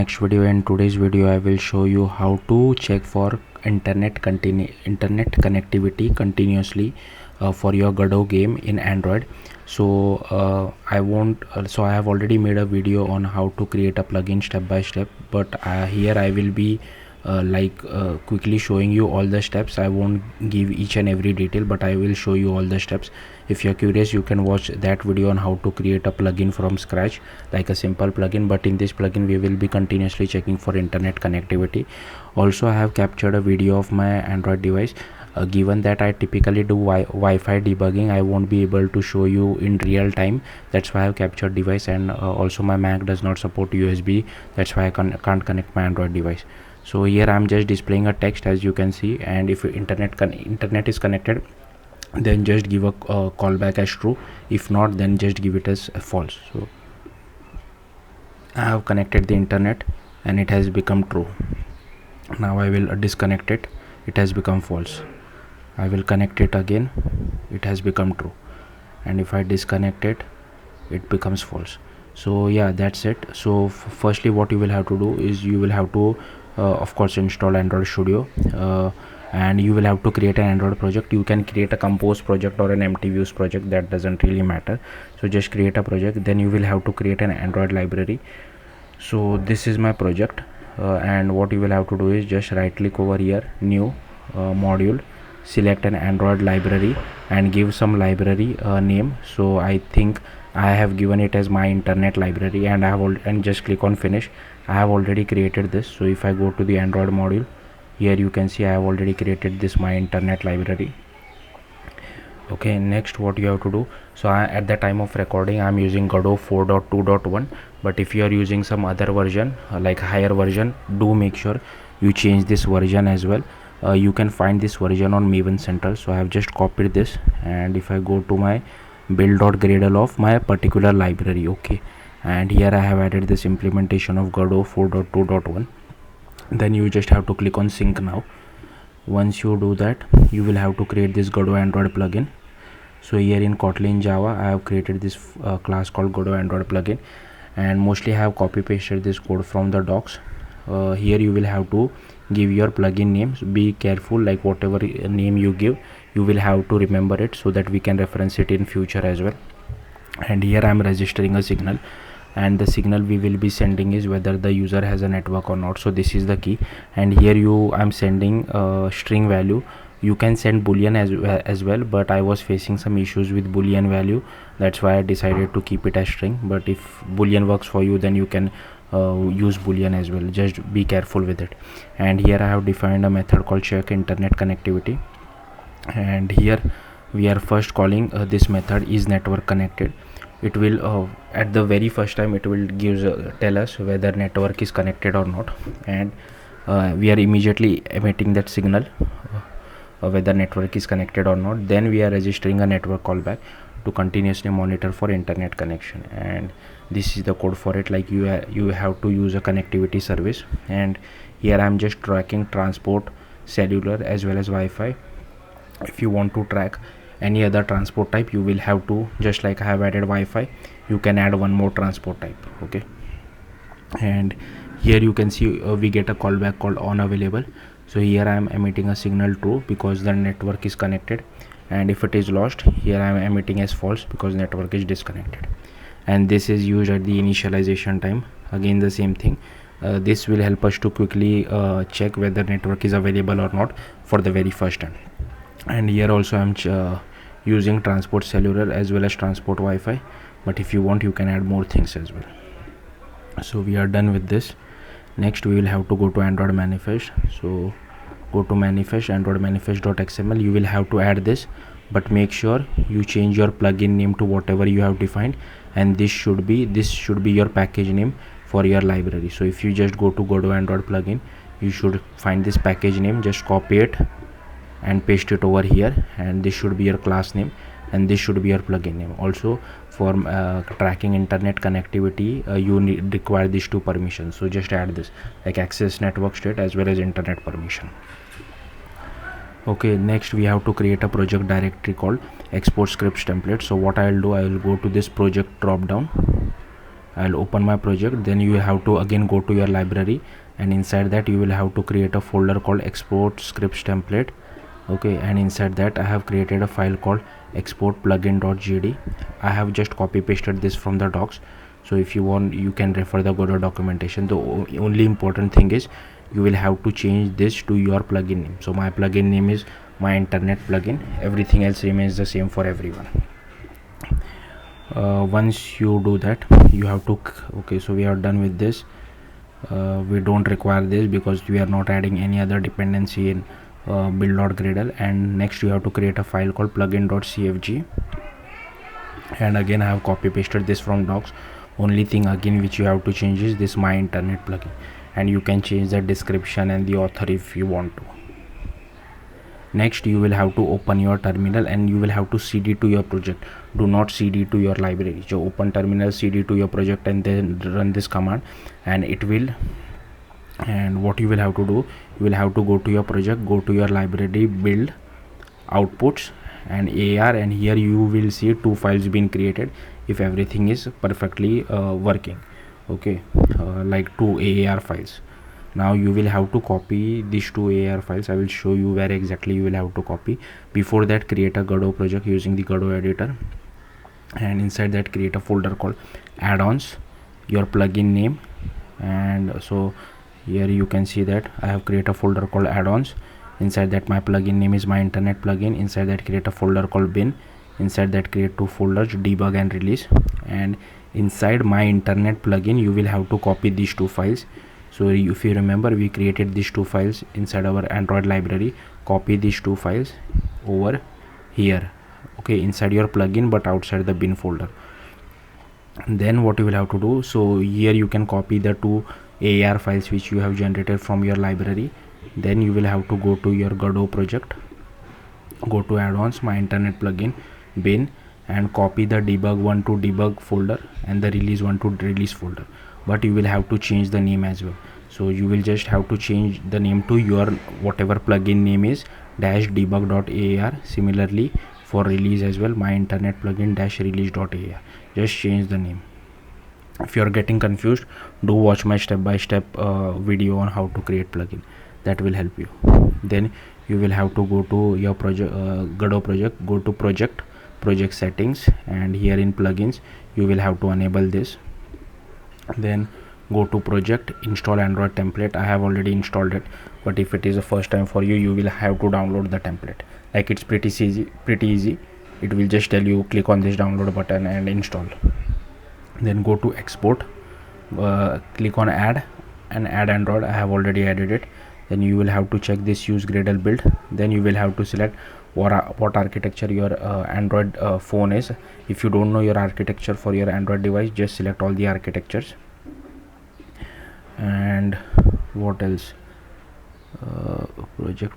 Next video. In today's video I will show you how to check for internet connectivity continuously for your Godot game in Android. So I have already made a video on how to create a plugin step by step, but here I will be quickly showing you all the steps. I won't give each and every detail, but I will show you all the steps. If you're curious, you can watch that video on how to create a plugin from scratch, like a simple plugin. But in this plugin we will be continuously checking for internet connectivity. Also, I have captured a video of my Android device. Given that I typically do Wi-Fi debugging, I won't be able to show you in real time. That's why I have captured device, and also my Mac does not support USB. That's why I can't connect my Android device. So here I'm just displaying a text, as you can see, and if internet is connected, then just give a callback as true. If not, then just give it as false. So I have connected the internet and it has become true. Now I will disconnect it. It has become false. I will connect it again. It has become true. And if I disconnect it, it becomes false. So yeah, that's it. So firstly, what you will have to do is you will have to of course install Android Studio, and you will have to create an Android project. You can create a Compose project or an empty views project, that doesn't really matter. So just create a project. Then you will have to create an Android library. So this is my project, and what you will have to do is just right click over here, new module, select an Android library and give some library name. So I think I have given it as my internet library, and and just click on finish. I have already created this. So if I go to the Android module, here you can see I have already created this my internet library. Okay, next what you have to do, so at the time of recording I'm using Godot 4.2.1, but if you are using some other version, like higher version, do make sure you change this version as well. You can find this version on Maven Central. So I have just copied this, and if I go to my build.gradle of my particular library, okay, and here I have added this implementation of Godot 4.2.1. then you just have to click on sync now. Once you do that, you will have to create this Godot Android plugin. So here in Kotlin Java, I have created this class called Godot Android plugin, and mostly I have copy pasted this code from the docs. Here you will have to give your plugin names. Be careful, like whatever name you give, you will have to remember it so that we can reference it in future as well. And here I am registering a signal, and the signal we will be sending is whether the user has a network or not. So this is the key, and here I'm sending string value. You can send boolean as well, but I was facing some issues with boolean value. That's why I decided to keep it as string. But if boolean works for you, then you can use boolean as well. Just be careful with it. And here I have defined a method called check internet connectivity, and here we are first calling this method is network connected. It will at the very first time it will tell us whether network is connected or not, and we are immediately emitting that signal whether network is connected or not. Then we are registering a network callback to continuously monitor for internet connection, and this is the code for it. Like you have to use a connectivity service, and here I am just tracking transport, cellular as well as Wi-Fi. If you want to track any other transport type, you will have to, just like I have added Wi-Fi, you can add one more transport type. Okay, and here you can see we get a callback called onAvailable. So here I am emitting a signal true because the network is connected, and if it is lost, here I am emitting as false because network is disconnected. And this is used at the initialization time. Again the same thing. This will help us to quickly check whether network is available or not for the very first time. And here also I am using transport cellular as well as transport Wi-Fi, but if you want, you can add more things as well. So we are done with this. Next we will have to go to Android manifest. So go to manifest, Android manifest.xml. you will have to add this, but make sure you change your plugin name to whatever you have defined, and this should be your package name for your library. So if you just go to Godot Android plugin, you should find this package name, just copy it and paste it over here, and this should be your class name, and this should be your plugin name. Also for tracking internet connectivity, you require these two permissions. So just add this, like access network state as well as internet permission. Okay, next we have to create a project directory called export scripts template. So what I will do, I will go to this project drop down, I'll open my project. Then you have to again go to your library, and inside that you will have to create a folder called export scripts template. Okay, and inside that I have created a file called export plugin.gd. I have just copy pasted this from the docs, so if you want you can refer the Godot documentation. The only important thing is you will have to change this to your plugin name. So my plugin name is my internet plugin. Everything else remains the same for everyone. Once you do that, you have to okay, so we are done with this. We don't require this because we are not adding any other dependency in build.gradle. And next you have to create a file called plugin.cfg, and again I have copy pasted this from docs. Only thing again which you have to change is this my internet plugin, and you can change the description and the author if you want to. Next you will have to open your terminal and you will have to cd to your project. Do not cd to your library. So open terminal, cd to your project, and then run this command, and it will. And what you will have to do, you will have to go to your project, go to your library, build, outputs, and AR, and here you will see two files being created if everything is perfectly working. Okay, like two AAR files. Now you will have to copy these two AAR files. I will show you where exactly you will have to copy. Before that, create a Godot project using the Godot editor, and inside that create a folder called add-ons, your plugin name. And so here you can see that I have created a folder called add-ons. Inside that my plugin name is my internet plugin. Inside that create a folder called bin. Inside that create two folders, debug and release. And inside my internet plugin you will have to copy these two files. So if you remember, we created these two files inside our Android library. Copy these two files over here, okay, inside your plugin but outside the bin folder. And then what you will have to do, so here you can copy the two AR files which you have generated from your library. Then you will have to go to your Godot project, go to add-ons, my internet plugin, bin, and copy the debug one to debug folder and the release one to release folder. But you will have to change the name as well. So you will just have to change the name to your whatever plugin name is -debug.aar. Similarly for release as well, my internet plugin -release.aar. Just change the name. If you are getting confused, do watch my step-by-step video on how to create plugin. That will help you. Then you will have to go to your project, Godot project, go to project settings, and here in plugins you will have to enable this. Then go to project, install Android template. I have already installed it, but if it is the first time for you, you will have to download the template. Like it's pretty easy. It will just tell you click on this download button and install. Then go to export, click on add, and add Android. I have already added it. Then you will have to check this use Gradle build. Then you will have to select what architecture your Android phone is. If you don't know your architecture for your Android device, just select all the architectures. And what else,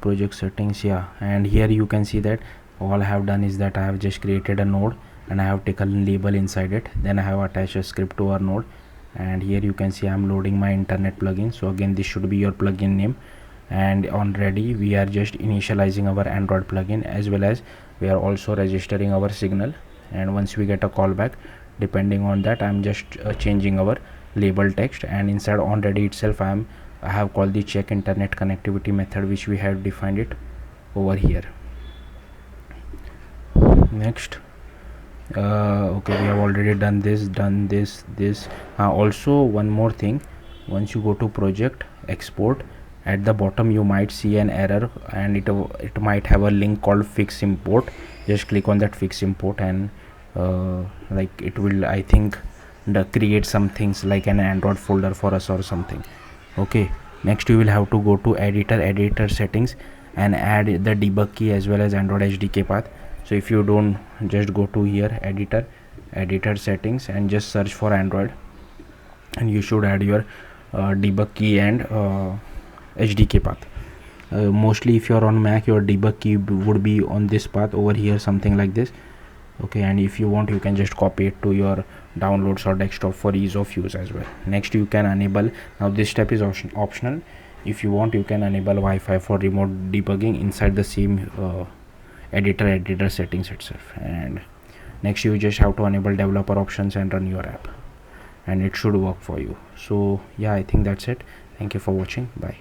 project settings, yeah. And here you can see that all I have done is that I have just created a node and I have taken a label inside it. Then I have attached a script to our node, and here you can see I'm loading my internet plugin. So again, this should be your plugin name. And on ready, we are just initializing our Android plugin, as well as we are also registering our signal. And once we get a callback, depending on that, I'm just changing our label text. And inside on ready itself, I have called the check internet connectivity method, which we have defined it over here. Next, okay, we have already done this. Also one more thing, once you go to project, export, at the bottom you might see an error, and it might have a link called fix import. Just click on that fix import, and like it will, I think, create some things like an Android folder for us or something. Okay, next you will have to go to editor settings and add the debug key as well as Android SDK path. So if you don't, just go to here, editor settings, and just search for Android, and you should add your debug key and SDK path. Mostly if you are on Mac, your debug key would be on this path over here, something like this. Okay, and if you want, you can just copy it to your downloads or desktop for ease of use as well. Next, you can enable, now this step is optional. If you want, you can enable Wi-Fi for remote debugging inside the same editor settings itself. And next, you just have to enable developer options and run your app. and it should work for you. So yeah, I think that's it. Thank you for watching. Bye.